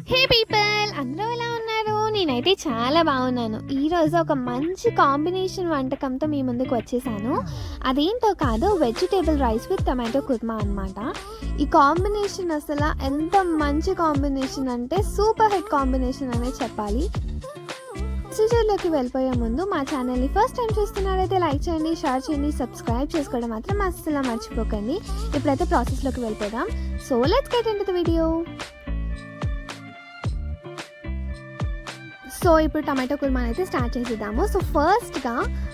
హే people, అందరూ ఎలా ఉన్నారు? నేనైతే చాలా బాగున్నాను. ఈరోజు ఒక మంచి కాంబినేషన్ వంటకంతో మీ ముందుకు వచ్చేసాను. అదేంటో కాదు, vegetable rice with tomato kurma అనమాట. ఈ కాంబినేషన్ అసలు ఎంత మంచి కాంబినేషన్ అంటే సూపర్ హిట్ కాంబినేషన్ అనే చెప్పాలి. ప్రొసీజర్లోకి వెళ్ళిపోయే ముందు మా ఛానల్ని ఫస్ట్ టైం చూస్తున్నారైతే లైక్ చేయండి, షేర్ చేయండి, సబ్స్క్రైబ్ చేసుకోవడం మాత్రం అస్సలు మర్చిపోకండి. ఇప్పుడైతే ప్రాసెస్లోకి వెళ్ళిపోదాం. So let's get into the video. So ఇప్పుడు టమాటో కుర్మా అయితే స్టార్ట్ చేసేద్దాము. సో ఫస్ట్గా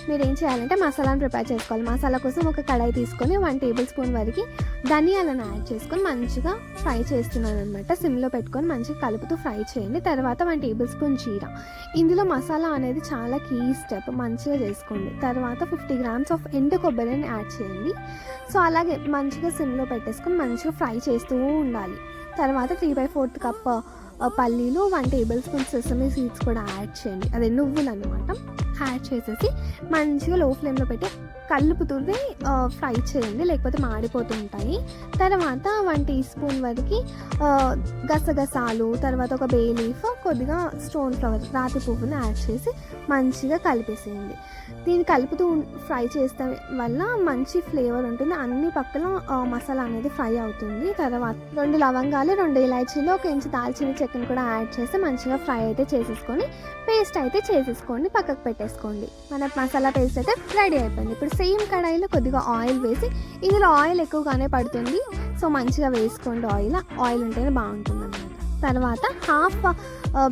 మీరు ఏం చేయాలంటే మసాలాను ప్రిపేర్ చేసుకోవాలి. మసాలా కోసం ఒక కడాయి తీసుకొని 1 టేబుల్ స్పూన్ వరకు ధనియాలను యాడ్ చేసుకొని మంచిగా ఫ్రై చేస్తున్నాను అనమాట. సిమ్లో పెట్టుకొని మంచిగా కలుపుతూ ఫ్రై చేయండి. తర్వాత 1 టేబుల్ స్పూన్ జీరా. ఇందులో మసాలా అనేది చాలా కీ స్టెప్, మంచిగా చేసుకోండి. తర్వాత 50 గ్రామ్స్ ఆఫ్ ఎండు కొబ్బరిని యాడ్ చేయండి. సో అలాగే మంచిగా సిమ్లో పెట్టేసుకొని మంచిగా ఫ్రై చేస్తూ ఉండాలి. తర్వాత 3/4 కప్ పల్లీలు, 1 టేబుల్ స్పూన్ సెసమీ సీడ్స్ కూడా యాడ్ చేయండి. అదే నువ్వులు అనమాట. యాడ్ చేసేసి మంచిగా లో ఫ్లేమ్లో పెట్టి కలుపుతూనే ఫ్రై చేయండి, లేకపోతే మాడిపోతూ ఉంటాయి. తర్వాత 1 టీ స్పూన్ వరకు గసగసాలు, తర్వాత ఒక బే లీఫ్, కొద్దిగా స్టోన్ ఫ్లవర్, రాతి పువ్వుని యాడ్ చేసి మంచిగా కలిపేసేయండి. దీన్ని కలుపుతూ ఫ్రై చేస్తే వల్ల మంచి ఫ్లేవర్ ఉంటుంది. అన్ని పక్కన మసాలా అనేది ఫ్రై అవుతుంది. తర్వాత 2 లవంగాలు, 2 ఇలాచీలు, 1 ఇంచు దాల్చిన చెక్కను కూడా యాడ్ చేసి మంచిగా ఫ్రై అయితే చేసేసుకొని పేస్ట్ అయితే చేసేసుకోండి, పక్కకు పెట్టేసుకోండి. మన మసాలా పేస్ట్ అయితే రెడీ అయిపోయింది. ఇప్పుడు సేమ్ కడాయిలో కొద్దిగా ఆయిల్ వేసి, ఇందులో ఆయిల్ ఎక్కువగానే పడుతుంది, సో మంచిగా వేసుకోండి. ఆయిల్ ఉంటేనే బాగుంటుంది అన్నమాట. తర్వాత హాఫ్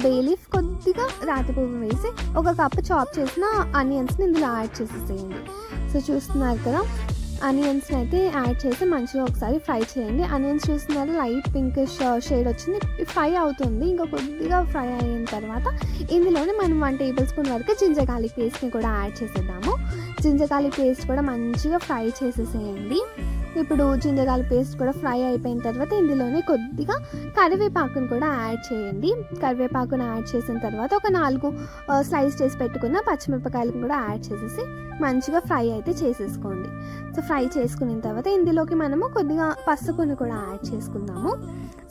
బే లీఫ్, కొద్దిగా రాతి పువ్వు వేసి 1 కప్పు చాప్ చేసిన ఆనియన్స్ని ఇందులో యాడ్ చేసేసేయండి. సో చూస్తున్నారు కదా, ఆనియన్స్ని అయితే యాడ్ చేసి మంచిగా ఒకసారి ఫ్రై చేయండి. ఆనియన్స్ చూస్తున్నారు లైట్ పింకిష్ షేడ్ వచ్చింది, ఫ్రై అవుతుంది. ఇంకా కొద్దిగా ఫ్రై అయిన తర్వాత ఇందులోనే మనం 1 టేబుల్ స్పూన్ వరకు జింజర్ గార్లిక్ పేస్ట్ని కూడా యాడ్ చేసేద్దాము. జింజర్ గార్లిక్ పేస్ట్ కూడా మంచిగా ఫ్రై చేసేసేయండి. ఇప్పుడు జింజర్ గార్లిక్ పేస్ట్ కూడా ఫ్రై అయిపోయిన తర్వాత ఇందులోనే కొద్దిగా కరివేపాకును కూడా యాడ్ చేయండి. కరివేపాకును యాడ్ చేసిన తర్వాత ఒక 4 స్లైస్ చేసి పెట్టుకున్న పచ్చిమిరపకాయలను కూడా యాడ్ చేసేసి మంచిగా ఫ్రై అయితే చేసేసుకోండి. సో ఫ్రై చేసుకున్న తర్వాత ఇందులోకి మనము కొద్దిగా పసుపుని కూడా యాడ్ చేసుకుందాము.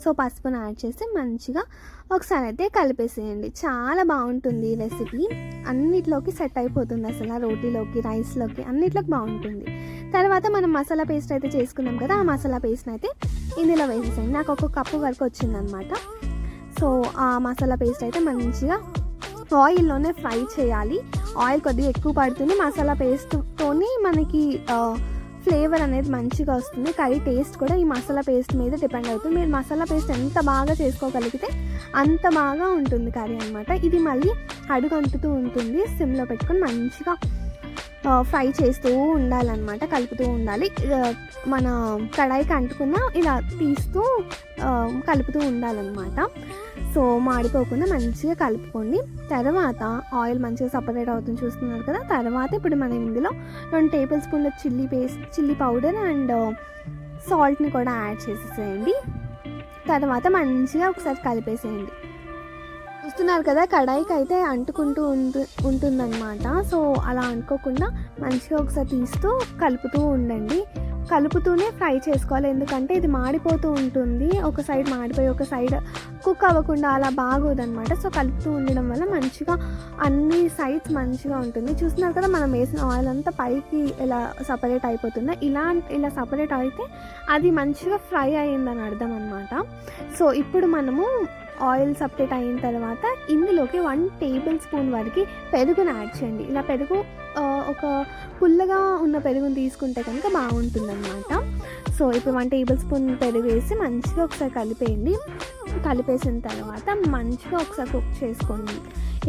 సో పసుపుని యాడ్ చేసి మంచిగా ఒకసారి అయితే కలిపేసేయండి. చాలా బాగుంటుంది ఈ రెసిపీ, అన్నిట్లోకి సెట్ అయిపోతుంది. అసలు రోటీలోకి, రైస్లోకి, అన్నిట్లోకి బాగుంటుంది. తర్వాత మనం మసాలా పేస్ట్ అయితే చేసుకున్నాం కదా, ఆ మసాలా పేస్ట్ని అయితే ఇందులో వేసేసేయండి. నాకు 1 కప్పు వరకు వచ్చిందనమాట. సో ఆ మసాలా పేస్ట్ అయితే మంచిగా ఆయిల్లోనే ఫ్రై చేయాలి. ఆయిల్ కొద్దిగా ఎక్కువ పడుతుంది. మసాలా పేస్ట్తోని మనకి ఫ్లేవర్ అనేది మంచిగా వస్తుంది. కర్రీ టేస్ట్ కూడా ఈ మసాలా పేస్ట్ మీద డిపెండ్ అవుతుంది. మీరు మసాలా పేస్ట్ ఎంత బాగా చేసుకోగలిగితే అంత బాగా ఉంటుంది కర్రీ అనమాట. ఇది మళ్ళీ అడుగు అంటుతూ ఉంటుంది. సిమ్లో పెట్టుకొని మంచిగా ఫ్రై చేస్తూ ఉండాలన్నమాట, కలుపుతూ ఉండాలి. మన కడాయికి అంటుకున్న ఇలా తీస్తూ కలుపుతూ ఉండాలన్నమాట. సో మాడిపోకుండా మంచిగా కలుపుకోండి. తర్వాత ఆయిల్ మంచిగా సపరేట్ అవుతుంది, చూస్తున్నారు కదా. తర్వాత ఇప్పుడు మనం ఇందులో 2 టేబుల్ స్పూన్ల చిల్లీ పౌడర్ అండ్ సాల్ట్ని కూడా యాడ్ చేసేసేయండి. తర్వాత మంచిగా ఒకసారి కలిపేసేయండి. చూస్తున్నారు కదా, కడాయికి అయితే అంటుకుంటూ ఉంటుందన్నమాట. సో అలా అనుకోకుండా మంచిగా ఒకసారి తీస్తూ కలుపుతూ ఉండండి. కలుపుతూనే ఫ్రై చేసుకోవాలి, ఎందుకంటే ఇది మాడిపోతూ ఉంటుంది. ఒక సైడ్ మాడిపోయి ఒక సైడ్ కుక్ అవ్వకుండా అలా బాగోదన్నమాట. సో కలుపుతూ ఉండడం వల్ల మంచిగా అన్ని సైడ్స్ మంచిగా ఉంటుంది. చూస్తున్నారు కదా, మనం వేసిన ఆయిల్ అంతా పైకి ఇలా సపరేట్ అయిపోతుంది. ఇలా సపరేట్ అయితే అది మంచిగా ఫ్రై అయ్యిందని అర్థం అనమాట. సో ఇప్పుడు మనము ఆయిల్ సపరేట్ అయిన తర్వాత ఇందులోకి 1 టేబుల్ స్పూన్ వరకు పెరుగును యాడ్ చేయండి. ఇలా పెరుగు ఒక పుల్లగా ఉన్న పెరుగును తీసుకుంటే కనుక బాగుంటుందన్నమాట. సో ఇప్పుడు 1 టేబుల్ స్పూన్ పెరుగు వేసి మంచిగా ఒకసారి కలిపేసిన తర్వాత మంచిగా ఒకసారి కుక్ చేసుకోండి.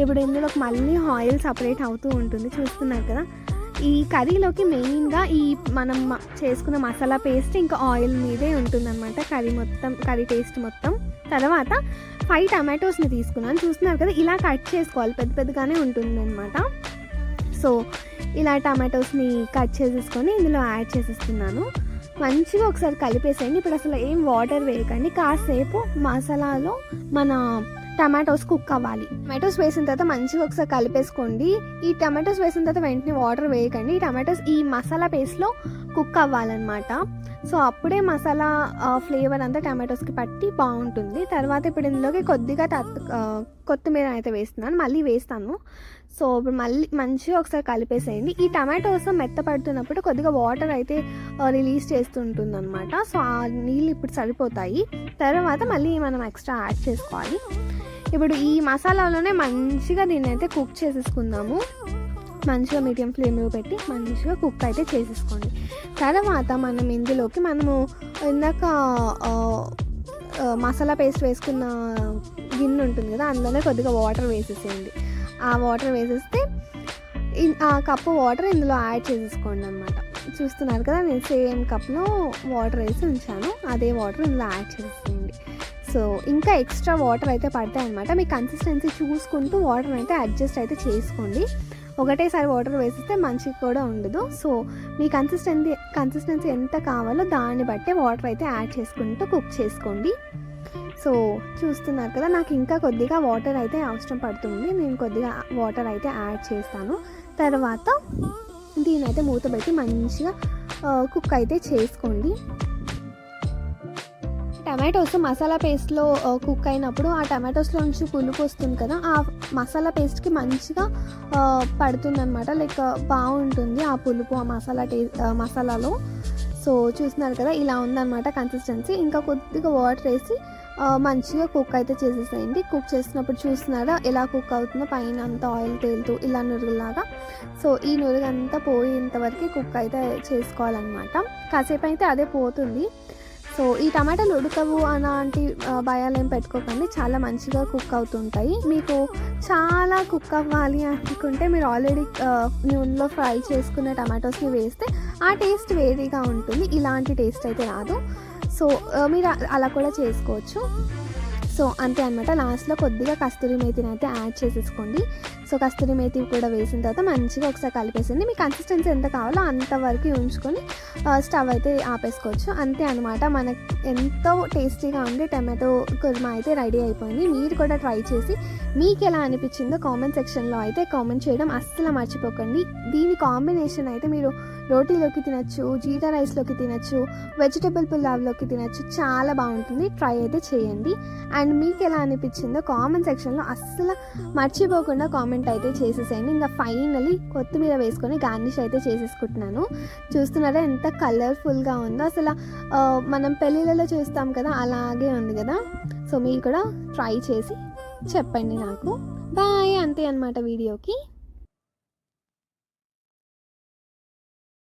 ఇప్పుడు ఇందులోకి మళ్ళీ ఆయిల్ సపరేట్ అవుతూ ఉంటుంది, చూస్తున్నారు కదా. ఈ కర్రీలోకి మెయిన్గా ఈ మనం చేసుకున్న మసాలా పేస్ట్ ఇంకా ఆయిల్ మీదే ఉంటుందన్నమాట, కర్రీ టేస్ట్ మొత్తం. తర్వాత 5 టమాటోస్ని తీసుకున్నాను, చూస్తున్నారు కదా. ఇలా కట్ చేసుకోవాలి, పెద్దగానే ఉంటుంది అనమాట. సో ఇలా టమాటోస్ని కట్ చేసేసుకొని ఇందులో యాడ్ చేసేస్తున్నాను. మంచిగా ఒకసారి కలిపేసేయండి. ఇప్పుడు అసలు ఏం వాటర్ వేయకండి, కాసేపు మసాలాలో మన టమాటోస్ కుక్ అవ్వాలి. టమాటోస్ వేసిన తర్వాత మంచిగా ఒకసారి కలిపేసుకోండి. ఈ టమాటోస్ వేసిన తర్వాత వెంటనే వాటర్ వేయకండి. ఈ టమాటోస్ ఈ మసాలా పేస్ట్లో కుక్ అవ్వాలన్నమాట. సో అప్పుడే మసాలా ఫ్లేవర్ అంతా టమాటోస్కి పట్టి బాగుంటుంది. తర్వాత ఇప్పుడు ఇందులోకి కొద్దిగా కొత్తిమీర అయితే వేస్తున్నాను, మళ్ళీ వేస్తాను. సో ఇప్పుడు మళ్ళీ మంచిగా ఒకసారి కలిపేసేయండి. ఈ టమాటోస్ మెత్తపడుతున్నప్పుడు కొద్దిగా వాటర్ అయితే రిలీజ్ చేస్తుంటుంది అనమాట. సో ఆ నీళ్ళు ఇప్పుడు సరిపోతాయి. తర్వాత మళ్ళీ మనం ఎక్స్ట్రా యాడ్ చేసుకోవాలి. ఇప్పుడు ఈ మసాలాలోనే మంచిగా దీన్ని అయితే కుక్ చేసేసుకుందాము. మంచిగా మీడియం ఫ్లేమ్లో పెట్టి మంచిగా కుక్ అయితే చేసేసుకోండి. తర్వాత మనం ఇందులోకి మనము ఇందాక మసాలా పేస్ట్ వేసుకున్న గిన్నె ఉంటుంది కదా, అందులోనే కొద్దిగా వాటర్ వేసేసేయండి. ఆ వాటర్ వేసేస్తే ఆ కప్పు వాటర్ ఇందులో యాడ్ చేసేసుకోండి అనమాట. చూస్తున్నారు కదా, నేను సేమ్ కప్లో వాటర్ వేసి ఉంచాను, అదే వాటర్ ఇందులో యాడ్ చేసేసేయండి. సో ఇంకా ఎక్స్ట్రా వాటర్ అయితే పడతాయి అనమాట. మీ కన్సిస్టెన్సీ చూసుకుంటూ వాటర్ అయితే అడ్జస్ట్ అయితే చేసుకోండి. ఒకటేసారి వాటర్ వేసిస్తే మంచిగా కూడా ఉండదు. సో మీ కన్సిస్టెన్సీ ఎంత కావాలో దాన్ని బట్టి వాటర్ అయితే యాడ్ చేసుకుంటూ కుక్ చేసుకోండి. సో చూస్తున్నారు కదా, నాకు ఇంకా కొద్దిగా వాటర్ అయితే అవసరం పడుతుంది. నేను కొద్దిగా వాటర్ అయితే యాడ్ చేస్తాను. తర్వాత దీని అయితే మూత పెట్టి మంచిగా కుక్ అయితే చేసుకోండి. టమాటోస్ మసాలా పేస్ట్లో కుక్ అయినప్పుడు ఆ టమాటోస్లో నుంచి పులుపు వస్తుంది కదా, ఆ మసాలా పేస్ట్కి మంచిగా పడుతుందన్నమాట. లైక్ బాగుంటుంది ఆ పులుపు ఆ మసాలాలో. సో చూస్తున్నారు కదా, ఇలా ఉందన్నమాట కన్సిస్టెన్సీ. ఇంకా కొద్దిగా వాటర్ వేసి మంచిగా కుక్ అయితే చేసేసేయండి. కుక్ చేసినప్పుడు చూస్తున్నారా ఎలా కుక్ అవుతుందో, పైన అంతా ఆయిల్ తేలుతూ ఇలా నురుగులాగా. సో ఈ నురుగంతా పోయేంతవరకు కుక్ అయితే చేసుకోవాలన్నమాట. కాసేపు అయితే అదే పోతుంది. సో ఈ టమాటాలు ఉడకవు అలాంటి భయాలు ఏం పెట్టుకోకండి, చాలా మంచిగా కుక్ అవుతుంటాయి. మీకు చాలా కుక్ అవ్వాలి అనుకుంటే మీరు ఆల్రెడీ నూనెలో ఫ్రై చేసుకున్న టమాటోస్ని వేస్తే ఆ టేస్ట్ వేరేగా ఉంటుంది, ఇలాంటి టేస్ట్ అయితే రాదు. సో మీరు అలా కూడా చేసుకోవచ్చు. సో అంతే అనమాట. లాస్ట్లో కొద్దిగా కస్తూరి మేతిని అయితే యాడ్ చేసేసుకోండి. సో కస్తూరి మేతి కూడా వేసిన తర్వాత మంచిగా ఒకసారి కలిపేసింది. మీ కన్సిస్టెన్సీ ఎంత కావాలో అంతవరకు ఉంచుకొని స్టవ్ అయితే ఆపేసుకోవచ్చు. అంతే అనమాట. మనకి ఎంతో టేస్టీగా ఉండి టమాటో కుర్మా అయితే రెడీ అయిపోయింది. మీరు కూడా ట్రై చేసి మీకు ఎలా అనిపించిందో కామెంట్ సెక్షన్లో అయితే కామెంట్ చేయడం అస్సలు మర్చిపోకండి. దీని కాంబినేషన్ అయితే మీరు రోటీలోకి తినచ్చు, జీరా రైస్లోకి తినచ్చు, వెజిటబుల్ పులావ్లోకి తినచ్చు, చాలా బాగుంటుంది. ట్రై అయితే చేయండి. అండ్ మీకు ఎలా అనిపించిందో కామెంట్ సెక్షన్లో అస్సలు మర్చిపోకుండా కామెంట్ అయితే చేసేసేయండి. ఇంకా ఫైనలీ కొత్తిమీర వేసుకొని గార్నిష్ అయితే చేసేసుకుంటున్నాను. చూస్తున్నారా ఎంత కలర్ఫుల్గా ఉందో, అసలు మనం పెళ్ళిళ్ళలో చూస్తాం కదా అలాగే ఉంది కదా. సో మీరు కూడా ట్రై చేసి చెప్పండి నాకు. బాయ్. అంతే అన్నమాట వీడియోకి.